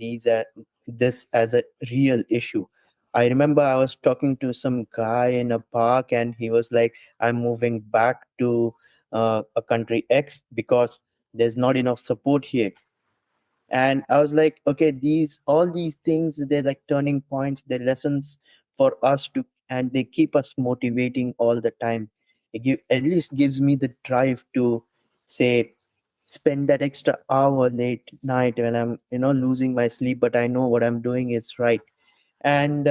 this as a real issue. I remember I was talking to some guy in a park and he was like, I'm moving back to a country X because there's not enough support here. And I was like, okay, all these things, they're like turning points, they're lessons for us to, and they keep us motivating all the time. At least gives me the drive to say, spend that extra hour late night when I'm losing my sleep, but I know what I'm doing is right. And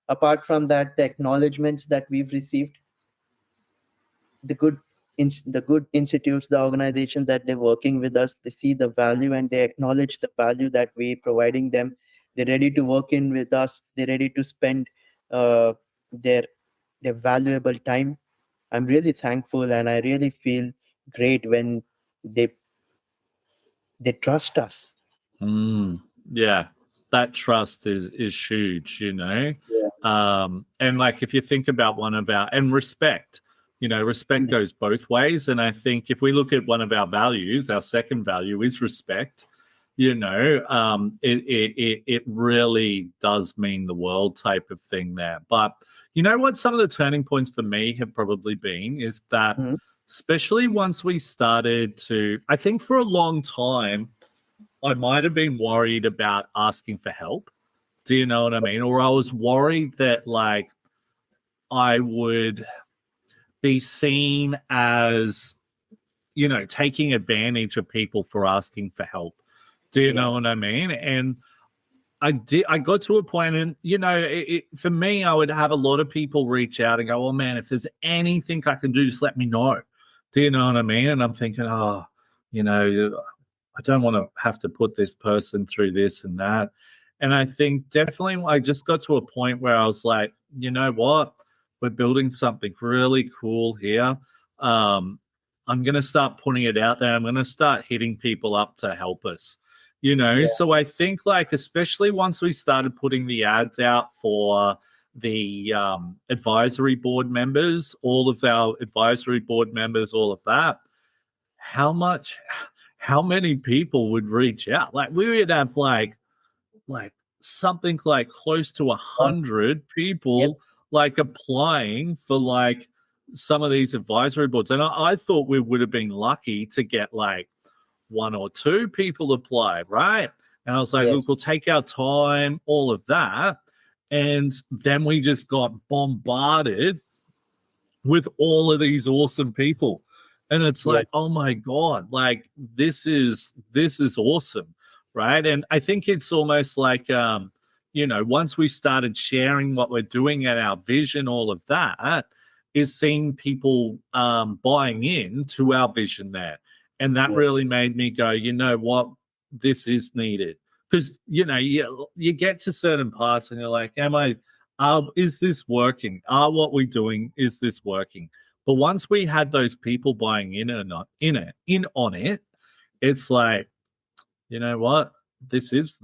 apart from that, the acknowledgements that we've received, the good institutes, the organizations that they're working with us, they see the value and they acknowledge the value that we're providing them. They're ready to work in with us. They're ready to spend their valuable time. I'm really thankful and I really feel great when they trust us. Yeah, that trust is huge, Yeah. And like if you think about and respect, respect goes both ways. And I think if we look at one of our values, our second value is respect. It really does mean the world type of thing there. But you know what? Some of the turning points for me have probably been is that, especially once we started to, I think for a long time, I might have been worried about asking for help. Do you know what I mean? Or I was worried that like I would be seen as, taking advantage of people for asking for help. Do you know what I mean? And I got to a point and, for me, I would have a lot of people reach out and go, oh man, if there's anything I can do, just let me know. Do you know what I mean? And I'm thinking, I don't want to have to put this person through this and that. And I think definitely I just got to a point where I was like, you know what? We're building something really cool here. I'm going to start putting it out there. I'm going to start hitting people up to help us, So I think like, especially once we started putting the ads out for the advisory board members, all of our advisory board members, all of that, how much how many people would reach out. Like we would have like something like close to 100 Yep. people like applying for like some of these advisory boards. And I thought we would have been lucky to get like one or two people apply, right? And I was like, look, we'll Yes. take our time, all of that. And then we just got bombarded with all of these awesome people. And it's like, Yes. oh my God, like this is awesome. Right. And I think it's almost like once we started sharing what we're doing and our vision, all of that, is seeing people buying in to our vision there. And that Yes. really made me go, you know what, this is needed. Because you get to certain parts and you're like, is this working? Are what we're doing, is this working? But once we had those people buying in on it, it's like, you know what? This is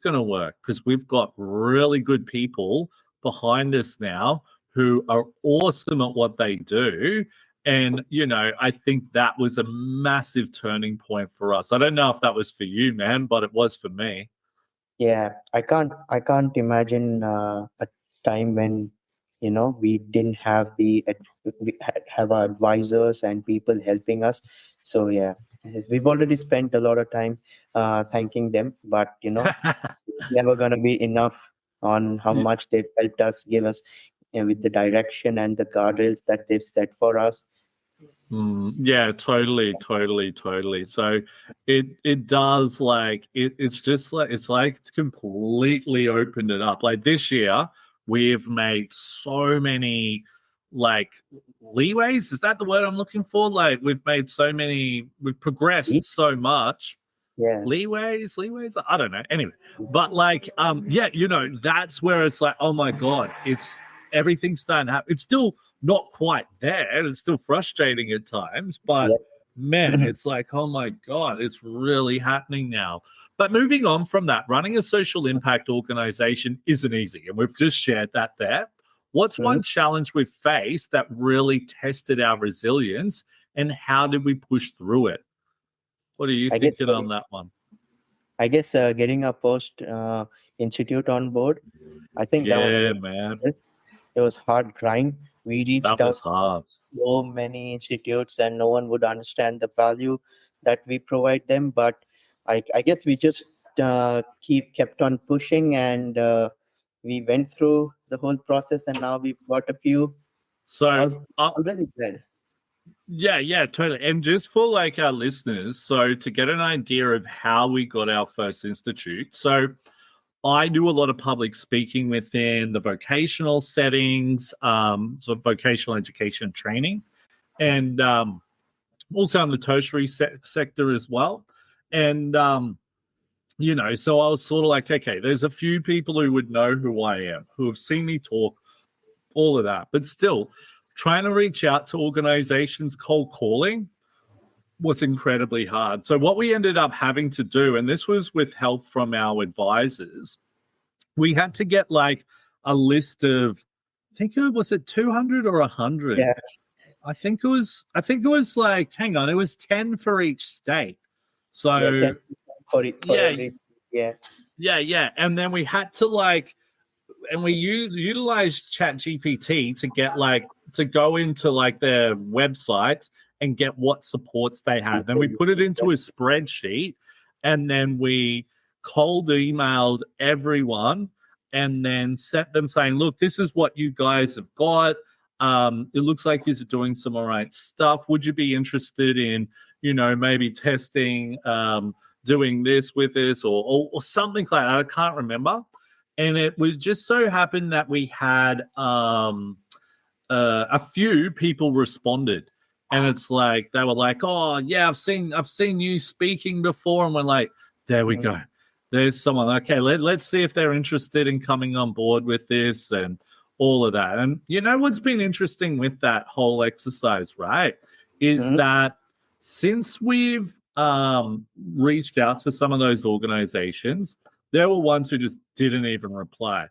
going to work because we've got really good people behind us now who are awesome at what they do. And, I think that was a massive turning point for us. I don't know if that was for you, man, but it was for me. Yeah, I can't imagine a time when we didn't have have our advisors and people helping us. So yeah, we've already spent a lot of time thanking them, but it's never gonna be enough on how much they've helped us, give us with the direction and the guardrails that they've set for us. Yeah, totally. So it does like it's like completely opened it up. Like this year, we've made so many like leeways. Is that the word I'm looking for? Like we've progressed so much. Yeah. Leeways. I don't know. Anyway, but like, that's where it's like, oh my God, it's everything's starting to happen. It's still not quite there. It's still frustrating at times, but man, it's like, oh my God, it's really happening now. But moving on from that, running a social impact organization isn't easy. And we've just shared that there. What's one challenge we've faced that really tested our resilience and how did we push through it? What are you I guess thinking on that one? getting our post institute on board, I think that was Yeah, very man. it was hard grind. We reached That out was to hard. so many institutes and no one would understand the value that we provide them. But I guess we just kept on pushing and we went through the whole process and now we've got a few. I So, was already glad. yeah, totally. And just for like our listeners, so to get an idea of how we got our first institute. So I do a lot of public speaking within the vocational settings, so vocational education training, and also in the tertiary sector as well. And, so I was sort of like, okay, there's a few people who would know who I am, who have seen me talk, all of that. But still, trying to reach out to organizations, cold calling was incredibly hard. So what we ended up having to do, and this was with help from our advisors, we had to get like a list of, I think it was 200 or 100. Yeah. I think it was like, hang on, it was 10 for each state. So Yeah, 10 for yeah, every. Yeah. yeah. And then we had to like, and we utilized Chat GPT to go into like their website and get what supports they had. Then we put it into a spreadsheet and then we cold emailed everyone and then set them saying, look, this is what you guys have got. It looks like you're doing some all right stuff. Would you be interested in, maybe testing, doing this with this or something like that? I can't remember. And it was just so happened that we had a few people responded. And it's like they were like, oh yeah, I've seen you speaking before. And we're like, there we go. There's someone. Okay, let's see if they're interested in coming on board with this and all of that. And what's been interesting with that whole exercise, right, is that since we've reached out to some of those organizations, there were ones who just didn't even reply.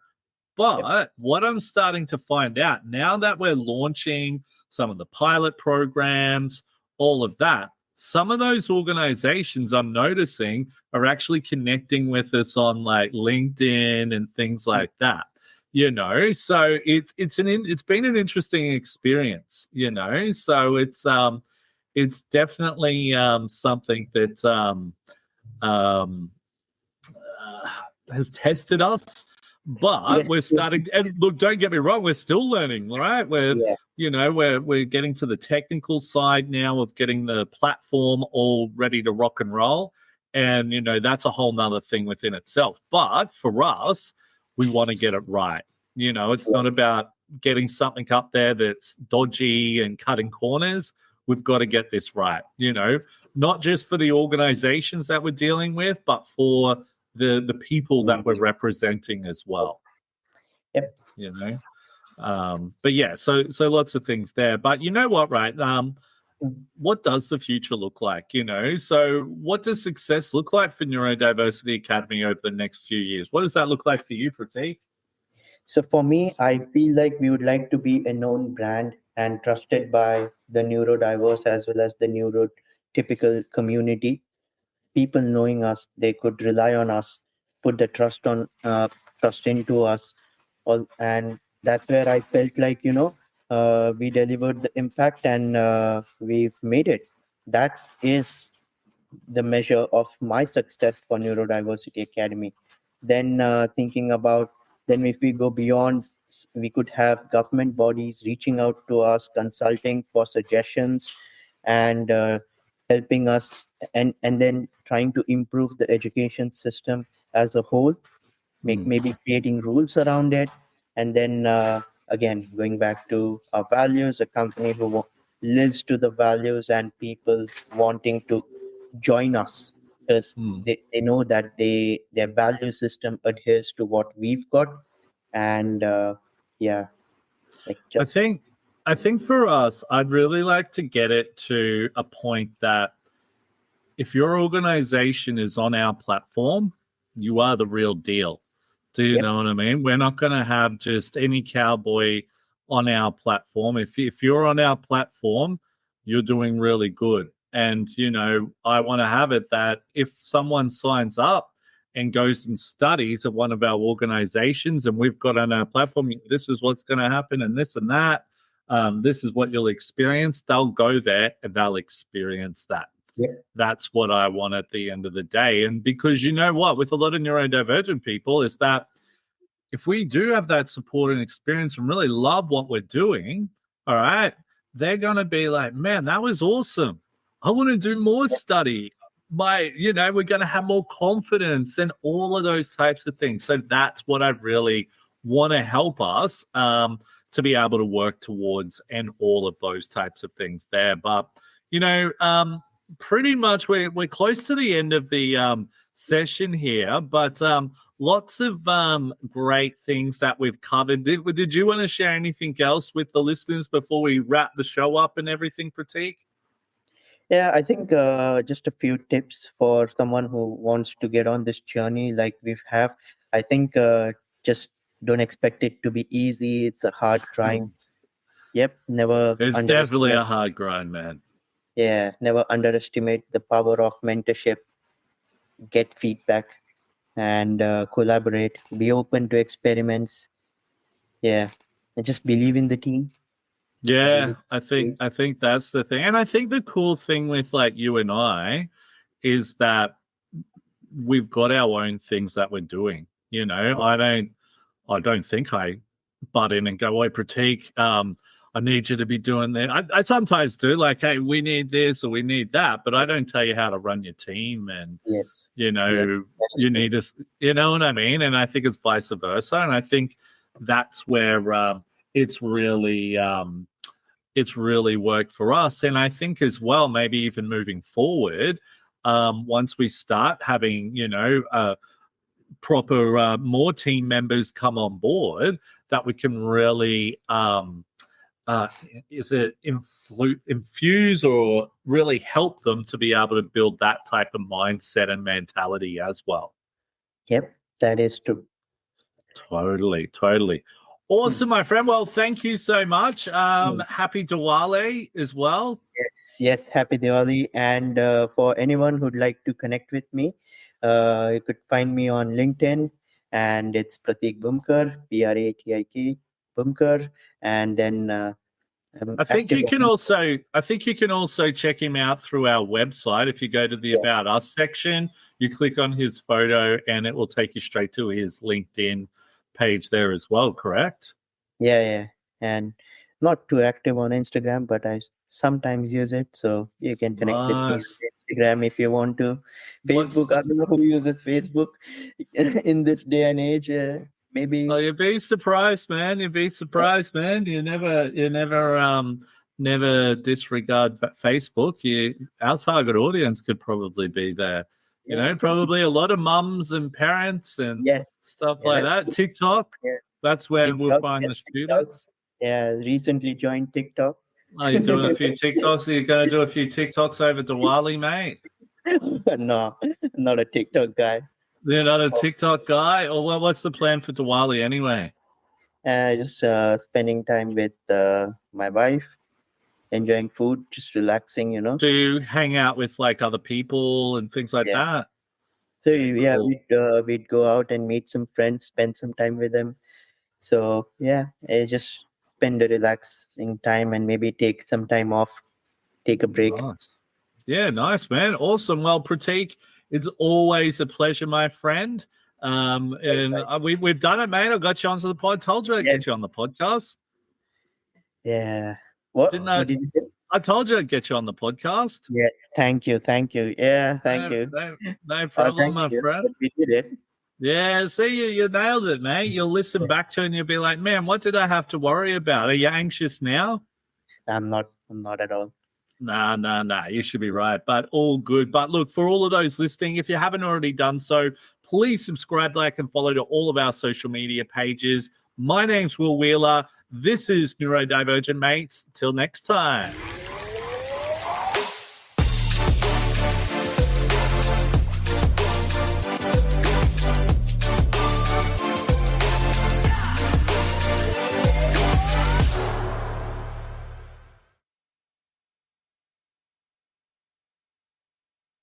But what I'm starting to find out now that we're launching some of the pilot programs, all of that, some of those organizations I'm noticing are actually connecting with us on like LinkedIn and things like that. So it's been an interesting experience. So it's definitely something that has tested us, but we're Yes. starting. And look, don't get me wrong, we're still learning, right? Yeah. We're getting to the technical side now of getting the platform all ready to rock and roll, and that's a whole nother thing within itself. But for us, we want to get it right. It's not Yes. about getting something up there that's dodgy and cutting corners. We've got to get this right. Not just for the organizations that we're dealing with, but for the people that we're representing as well. Yep. But yeah, so lots of things there. But you know what, right? Mm. What does the future look like? So what does success look like for Neurodiversity Academy over the next few years? What does that look like for you, Pratik? So for me, I feel like we would like to be a known brand and trusted by the neurodiverse as well as the neurotypical community. People knowing us, they could rely on us, put the trust into us, and that's where I felt like we delivered the impact and we've made it. That is the measure of my success for Neurodiversity Academy. Then thinking about, then if we go beyond, we could have government bodies reaching out to us, consulting for suggestions, and helping us, and then trying to improve the education system as a whole, maybe creating rules around it, and then again going back to our values, a company who lives to the values and people wanting to join us because they know that their value system adheres to what we've got. And yeah, like I just think for us, I'd really like to get it to a point that if your organization is on our platform, you are the real deal. Do you Yep. know what I mean? We're not going to have just any cowboy on our platform. If you're on our platform, you're doing really good. And, I want to have it that if someone signs up and goes and studies at one of our organizations and we've got on our platform, this is what's going to happen and this and that, this is what you'll experience, they'll go there and they'll experience that. Yep. That's what I want at the end of the day. And because you know what, with a lot of neurodivergent people, is that if we do have that support and experience and really love what we're doing, all right, they're going to be like, man, that was awesome. I want to do more study. We're going to have more confidence and all of those types of things. So that's what I really want to help us to be able to work towards, and all of those types of things there. But, pretty much we're close to the end of the session here, but lots of great things that we've covered. Did you want to share anything else with the listeners before we wrap the show up and everything, Pratik? Yeah, I think just a few tips for someone who wants to get on this journey like we have. I think just don't expect it to be easy. It's a hard grind. Yep, never. It's definitely a hard grind, man. Yeah, never underestimate the power of mentorship. Get feedback and collaborate. Be open to experiments. Yeah, and just believe in the team. Yeah, I think that's the thing. And I think the cool thing with like you and I is that we've got our own things that we're doing. Yes. I don't think I butt in and go, "Oi, Pratik, I need you to be doing that." I sometimes do, like, "Hey, we need this or we need that," but I don't tell you how to run your team, and Yes. you need to, you know what I mean? And I think it's vice versa, and I think that's where it's really worked for us. And I think as well, maybe even moving forward, once we start having, proper more team members come on board, that we can really infuse or really help them to be able to build that type of mindset and mentality as well. Yep, that is true. Totally. Awesome, my friend. Well, thank you so much. Happy Diwali as well. Yes, Yes, happy Diwali. And for anyone who'd like to connect with me, you could find me on LinkedIn, and it's Pratik Bhumkar, Pratik Bhumkar. And then I'm I think active you can on. also check him out through our website. If you go to the Yes. About Us section, you click on his photo and it will take you straight to his LinkedIn page there as well, correct? Yeah. And not too active on Instagram, but I sometimes use it. So you can connect with me Nice. on Instagram if you want to. What's Facebook, I don't know who uses Facebook in this day and age. Maybe. Oh, you'd be surprised, man. You'd be surprised, man. Never disregard Facebook. Our target audience could probably be there. Yeah. Probably a lot of mums and parents and Yes. stuff Yeah, like that's that. true. TikTok, Yeah. that's where we'll TikTok, find the yes, TikTok. students. Yeah, recently joined TikTok. Oh, you're doing a few TikToks. Are you going to do a few TikToks over Diwali, mate? No, not a TikTok guy. You're not a TikTok guy? Or what's the plan for Diwali anyway? Just spending time with my wife, enjoying food, just relaxing, Do you hang out with like other people and things like Yeah. that? So Yeah, yeah, cool. we'd go out and meet some friends, spend some time with them. So yeah, just spend a relaxing time and maybe take some time off, take a break. Nice. Yeah, nice, man. Awesome. Well, Pratik, it's always a pleasure, my friend. And we've done it, mate. I got you onto the pod. Told you I'd Yes. get you on the podcast. Yeah. What? Didn't I? What did you say? I told you I'd get you on the podcast. Yes. Thank you. Yeah. Thank you. No problem, Thank my you. Yes, friend. we did it. Yeah, see, you nailed it, mate. You'll listen back to it and you'll be like, man, what did I have to worry about? Are you anxious now? I'm not at all. Nah. You should be right, but all good. But look, for all of those listening, if you haven't already done so, please subscribe, like, and follow to all of our social media pages. My name's Will Wheeler. This is Neurodivergent Mates. Till next time.